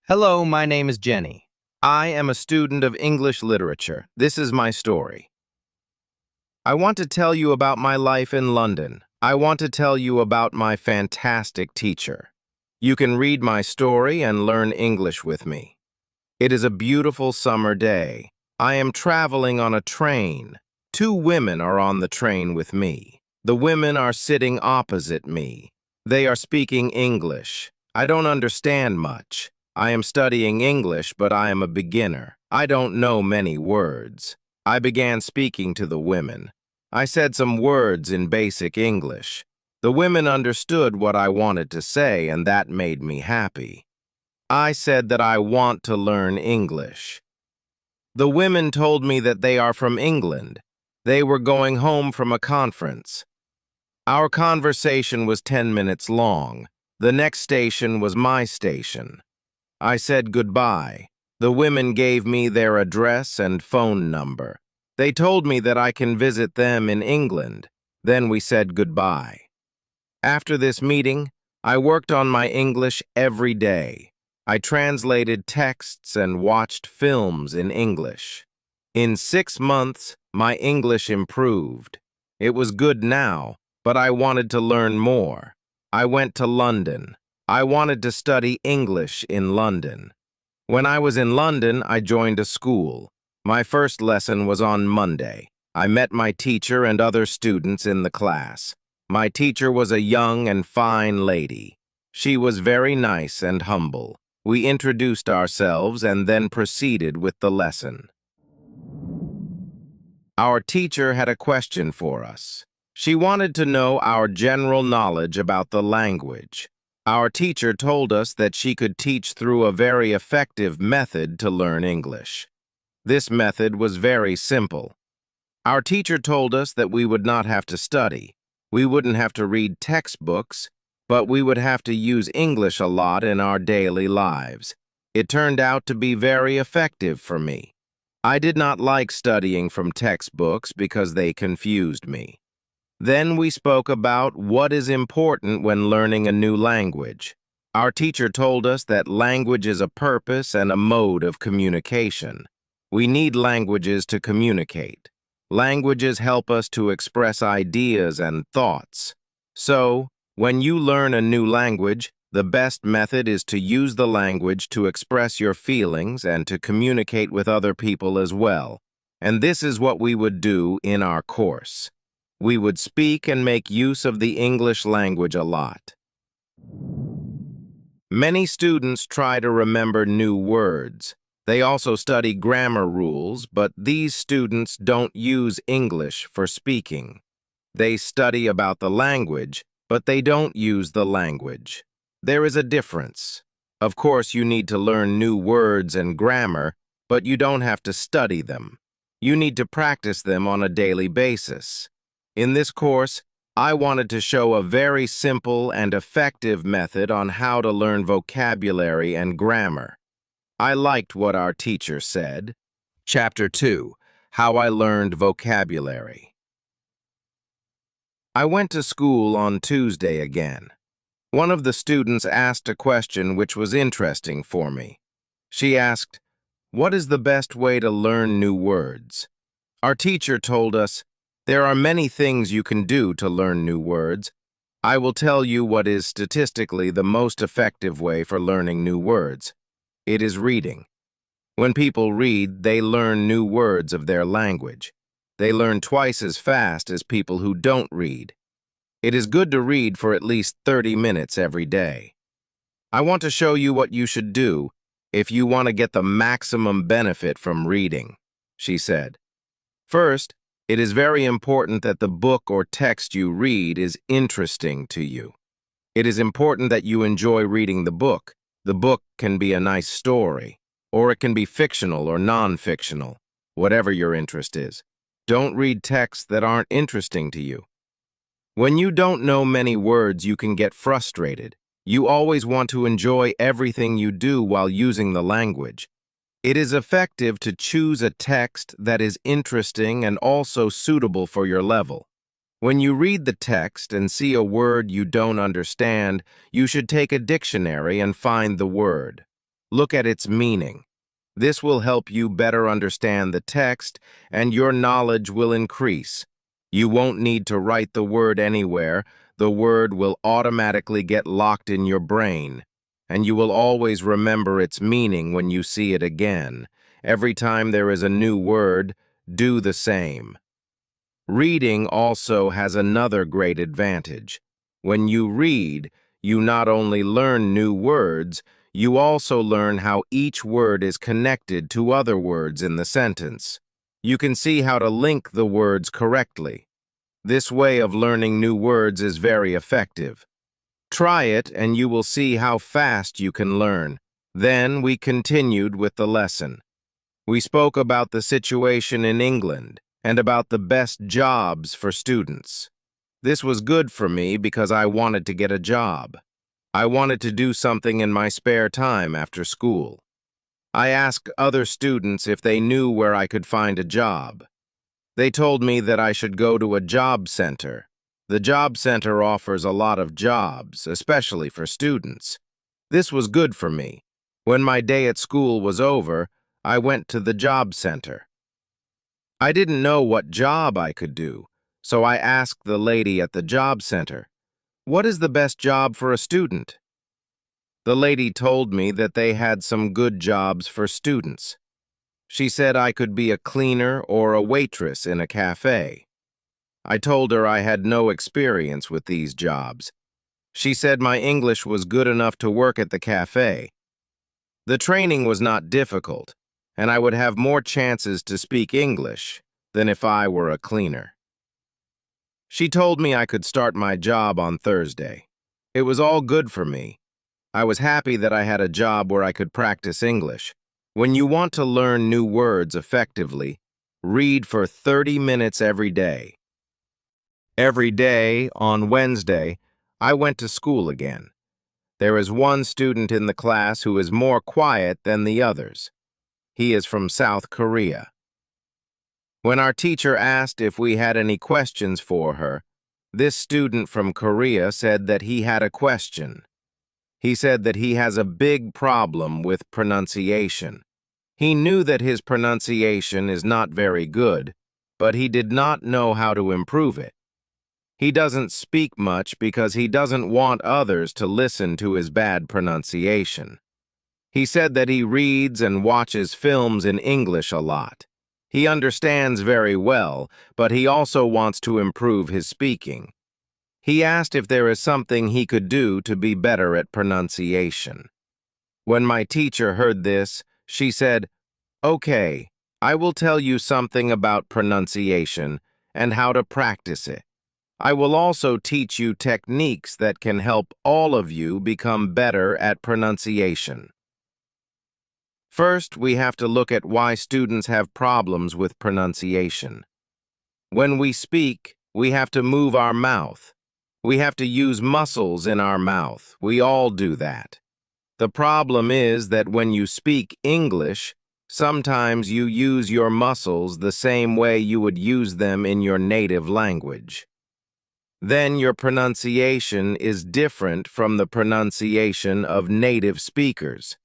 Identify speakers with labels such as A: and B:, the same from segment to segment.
A: Hello, my name is Jenny. I am a student of English literature. This is my story. I want to tell you about my life in London. I want to tell you about my fantastic teacher. You can read my story and learn English with me. It is a beautiful summer day. I am traveling on a train. Two women are on the train with me. The women are sitting opposite me. They are speaking English. I don't understand much. I am studying English, but I am a beginner. I don't know many words. I began speaking to the women. I said some words in basic English. The women understood what I wanted to say, and that made me happy. I said that I want to learn English. The women told me that they are from England. They were going home from a conference. Our conversation was 10 minutes long. The next station was my station. I said goodbye. The women gave me their address and phone number. They told me that I can visit them in England. Then we said goodbye. After this meeting, I worked on my English every day. I translated texts and watched films in English. In 6 months, my English improved. It was good now, but I wanted to learn more. I went to London. I wanted to study English in London. When I was in London, I joined a school. My first lesson was on Monday. I met my teacher and other students in the class. My teacher was a young and fine lady. She was very nice and humble. We introduced ourselves and then proceeded with the lesson. Our teacher had a question for us. She wanted to know our general knowledge about the language. Our teacher told us that she could teach through a very effective method to learn English. This method was very simple. Our teacher told us that we would not have to study. We wouldn't have to read textbooks, but we would have to use English a lot in our daily lives. It turned out to be very effective for me. I did not like studying from textbooks because they confused me. Then we spoke about what is important when learning a new language. Our teacher told us that language is a purpose and a mode of communication. We need languages to communicate. Languages help us to express ideas and thoughts. So, when you learn a new language, the best method is to use the language to express your feelings and to communicate with other people as well. And this is what we would do in our course. We would speak and make use of the English language a lot. Many students try to remember new words. They also study grammar rules, but these students don't use English for speaking. They study about the language, but they don't use the language. There is a difference. Of course, you need to learn new words and grammar, but you don't have to study them. You need to practice them on a daily basis. In this course, I wanted to show a very simple and effective method on how to learn vocabulary and grammar. I liked what our teacher said. Chapter 2, How I Learned Vocabulary. I went to school on Tuesday again. One of the students asked a question which was interesting for me. She asked, "What is the best way to learn new words?" Our teacher told us, "There are many things you can do to learn new words. I will tell you what is statistically the most effective way for learning new words. It is reading. When people read, they learn new words of their language. They learn twice as fast as people who don't read. It is good to read for at least 30 minutes every day. I want to show you what you should do if you want to get the maximum benefit from reading," she said. First, it is very important that the book or text you read is interesting to you. It is important that you enjoy reading the book. The book can be a nice story, or it can be fictional or non-fictional, whatever your interest is. Don't read texts that aren't interesting to you. When you don't know many words, you can get frustrated. You always want to enjoy everything you do while using the language. It is effective to choose a text that is interesting and also suitable for your level. When you read the text and see a word you don't understand, you should take a dictionary and find the word. Look at its meaning. This will help you better understand the text, and your knowledge will increase. You won't need to write the word anywhere. The word will automatically get locked in your brain, and you will always remember its meaning when you see it again. Every time there is a new word, do the same. Reading also has another great advantage. When you read, you not only learn new words, you also learn how each word is connected to other words in the sentence. You can see how to link the words correctly. This way of learning new words is very effective. Try it and you will see how fast you can learn. Then we continued with the lesson. We spoke about the situation in England and about the best jobs for students. This was good for me because I wanted to get a job. I wanted to do something in my spare time after school. I asked other students if they knew where I could find a job. They told me that I should go to a job center. The job center offers a lot of jobs, especially for students. This was good for me. When my day at school was over, I went to the job center. I didn't know what job I could do, so I asked the lady at the job center, "What is the best job for a student?" The lady told me that they had some good jobs for students. She said I could be a cleaner or a waitress in a cafe. I told her I had no experience with these jobs. She said my English was good enough to work at the cafe. The training was not difficult, and I would have more chances to speak English than if I were a cleaner. She told me I could start my job on Thursday. It was all good for me. I was happy that I had a job where I could practice English. When you want to learn new words effectively, read for 30 minutes every day. Every day, on Wednesday, I went to school again. There is one student in the class who is more quiet than the others. He is from South Korea. When our teacher asked if we had any questions for her, this student from Korea said that he had a question. He said that he has a big problem with pronunciation. He knew that his pronunciation is not very good, but he did not know how to improve it. He doesn't speak much because he doesn't want others to listen to his bad pronunciation. He said that he reads and watches films in English a lot. He understands very well, but he also wants to improve his speaking. He asked if there is something he could do to be better at pronunciation. When my teacher heard this, she said, "Okay, I will tell you something about pronunciation and how to practice it. I will also teach you techniques that can help all of you become better at pronunciation." First, we have to look at why students have problems with pronunciation. When we speak, we have to move our mouth. We have to use muscles in our mouth. We all do that. The problem is that when you speak English, sometimes you use your muscles the same way you would use them in your native language. Then your pronunciation is different from the pronunciation of native speakers.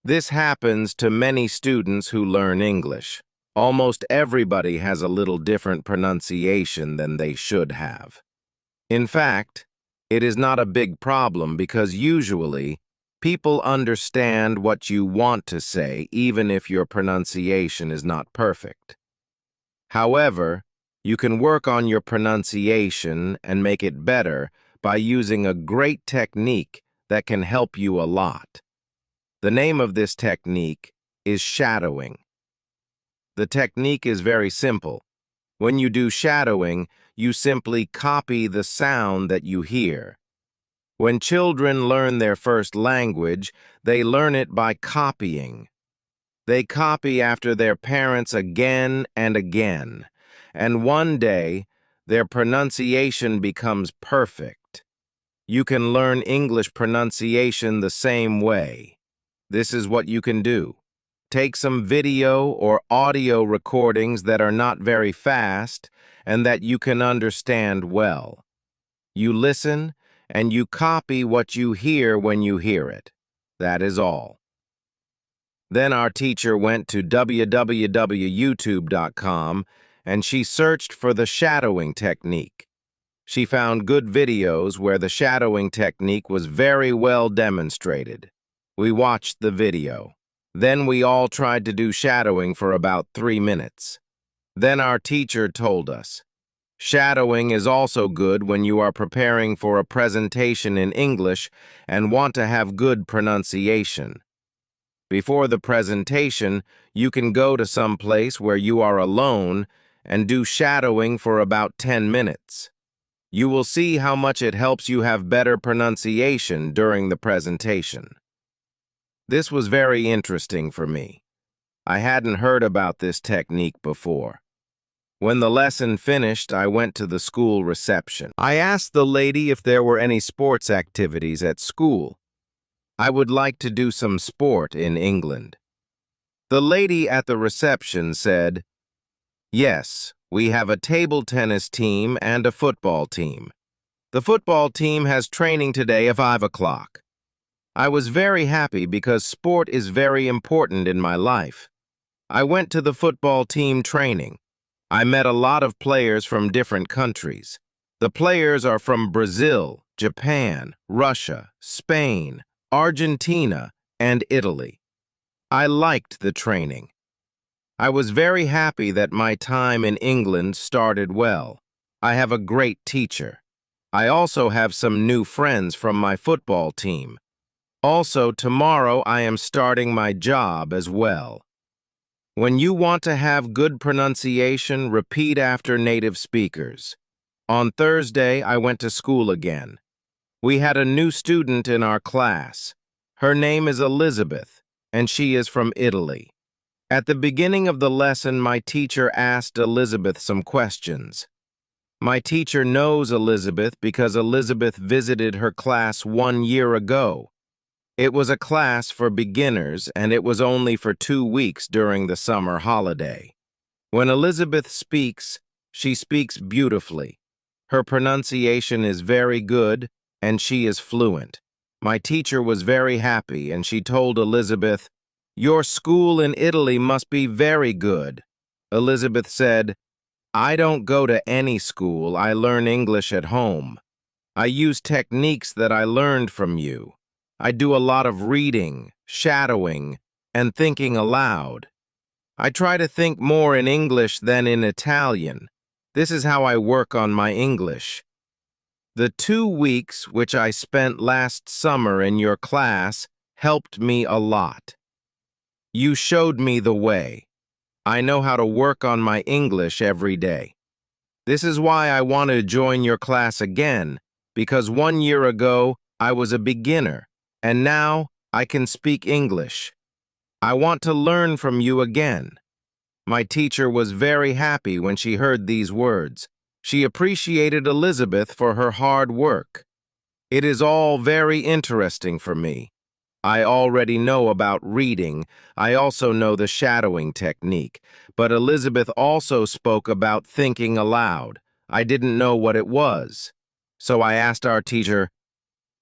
A: This happens to many students who learn English. Almost everybody has a little different pronunciation than they should have. In fact, it is not a big problem because usually people understand what you want to say even if your pronunciation is not perfect. However, you can work on your pronunciation and make it better by using a great technique that can help you a lot. The name of this technique is shadowing. The technique is very simple. When you do shadowing, you simply copy the sound that you hear. When children learn their first language, they learn it by copying. They copy after their parents again and again, and one day, their pronunciation becomes perfect. You can learn English pronunciation the same way. This is what you can do. Take some video or audio recordings that are not very fast and that you can understand well. You listen and you copy what you hear when you hear it. That is all. Then our teacher went to www.youtube.com and she searched for the shadowing technique. She found good videos where the shadowing technique was very well demonstrated. We watched the video. Then we all tried to do shadowing for about 3 minutes. Then our teacher told us, shadowing is also good when you are preparing for a presentation in English and want to have good pronunciation. Before the presentation, you can go to some place where you are alone and do shadowing for about 10 minutes. You will see how much it helps you have better pronunciation during the presentation. This was very interesting for me. I hadn't heard about this technique before. When the lesson finished, I went to the school reception. I asked the lady if there were any sports activities at school. I would like to do some sport in England. The lady at the reception said, yes, we have a table tennis team and a football team. The football team has training today at 5 o'clock. I was very happy because sport is very important in my life. I went to the football team training. I met a lot of players from different countries. The players are from Brazil, Japan, Russia, Spain, Argentina, and Italy. I liked the training. I was very happy that my time in England started well. I have a great teacher. I also have some new friends from my football team. Also, tomorrow I am starting my job as well. When you want to have good pronunciation, repeat after native speakers. On Thursday, I went to school again. We had a new student in our class. Her name is Elizabeth, and she is from Italy. At the beginning of the lesson, my teacher asked Elizabeth some questions. My teacher knows Elizabeth because Elizabeth visited her class 1 year ago. It was a class for beginners, and it was only for 2 weeks during the summer holiday. When Elizabeth speaks, she speaks beautifully. Her pronunciation is very good, and she is fluent. My teacher was very happy, and she told Elizabeth, your school in Italy must be very good. Elizabeth said, I don't go to any school. I learn English at home. I use techniques that I learned from you. I do a lot of reading, shadowing, and thinking aloud. I try to think more in English than in Italian. This is how I work on my English. The 2 weeks which I spent last summer in your class helped me a lot. You showed me the way. I know how to work on my English every day. This is why I want to join your class again, because 1 year ago I was a beginner, and now I can speak English. I want to learn from you again. My teacher was very happy when she heard these words. She appreciated Elizabeth for her hard work. It is all very interesting for me. I already know about reading. I also know the shadowing technique. But Elizabeth also spoke about thinking aloud. I didn't know what it was. So I asked our teacher,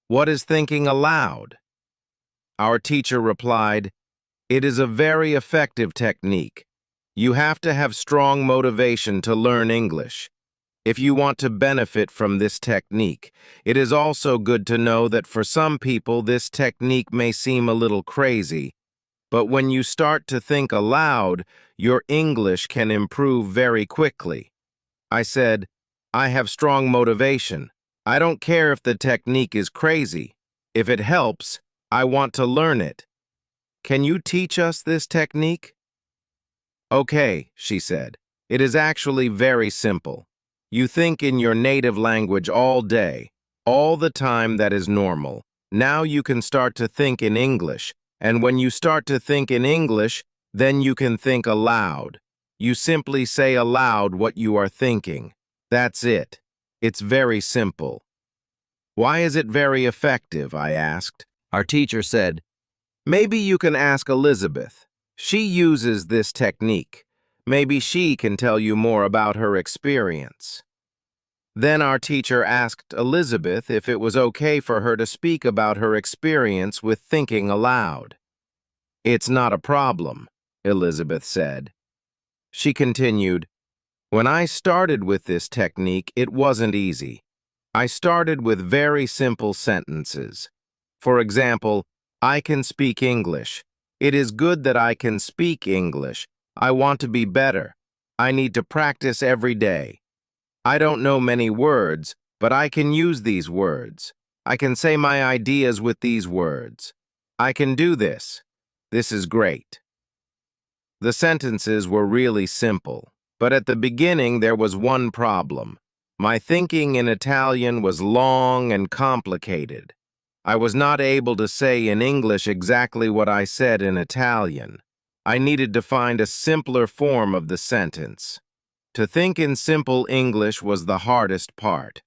A: what is thinking aloud? Our teacher replied, it is a very effective technique. You have to have strong motivation to learn English. If you want to benefit from this technique, it is also good to know that for some people this technique may seem a little crazy, but when you start to think aloud, your English can improve very quickly. I said, I have strong motivation. I don't care if the technique is crazy. If it helps, I want to learn it. Can you teach us this technique? Okay, she said. It is actually very simple. You think in your native language all day, all the time. That is normal. Now you can start to think in English, and when you start to think in English, then you can think aloud. You simply say aloud what you are thinking. That's it. It's very simple. Why is it very effective? I asked. Our teacher said, maybe you can ask Elizabeth. She uses this technique. Maybe she can tell you more about her experience. Then our teacher asked Elizabeth if it was okay for her to speak about her experience with thinking aloud. "It's not a problem," Elizabeth said. She continued, "When I started with this technique, it wasn't easy. I started with very simple sentences. For example, I can speak English. It is good that I can speak English. I want to be better. I need to practice every day. I don't know many words, but I can use these words. I can say my ideas with these words. I can do this. This is great." The sentences were really simple, but at the beginning there was one problem. My thinking in Italian was long and complicated. I was not able to say in English exactly what I said in Italian. I needed to find a simpler form of the sentence. To think in simple English was the hardest part,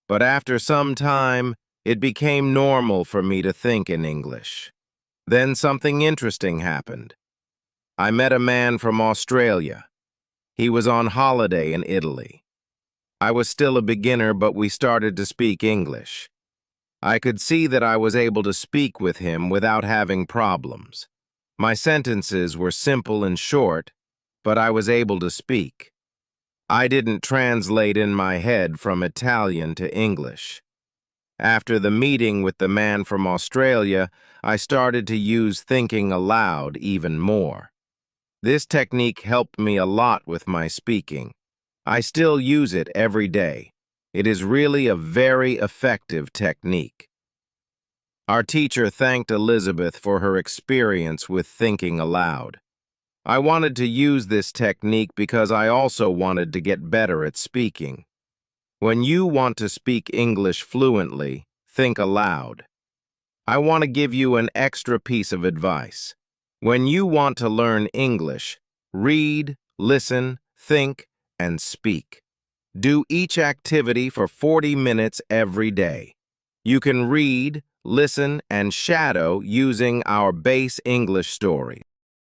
A: but after some time, it became normal for me to think in English. Then something interesting happened. I met a man from Australia. He was on holiday in Italy. I was still a beginner, but we started to speak English. I could see that I was able to speak with him without having problems. My sentences were simple and short, but I was able to speak. I didn't translate in my head from Italian to English. After the meeting with the man from Australia, I started to use thinking aloud even more. This technique helped me a lot with my speaking. I still use it every day. It is really a very effective technique. Our teacher thanked Elizabeth for her experience with thinking aloud. I wanted to use this technique because I also wanted to get better at speaking. When you want to speak English fluently, think aloud. I want to give you an extra piece of advice. When you want to learn English, read, listen, think, and speak. Do each activity for 40 minutes every day. You can read, listen, and shadow using our base English stories.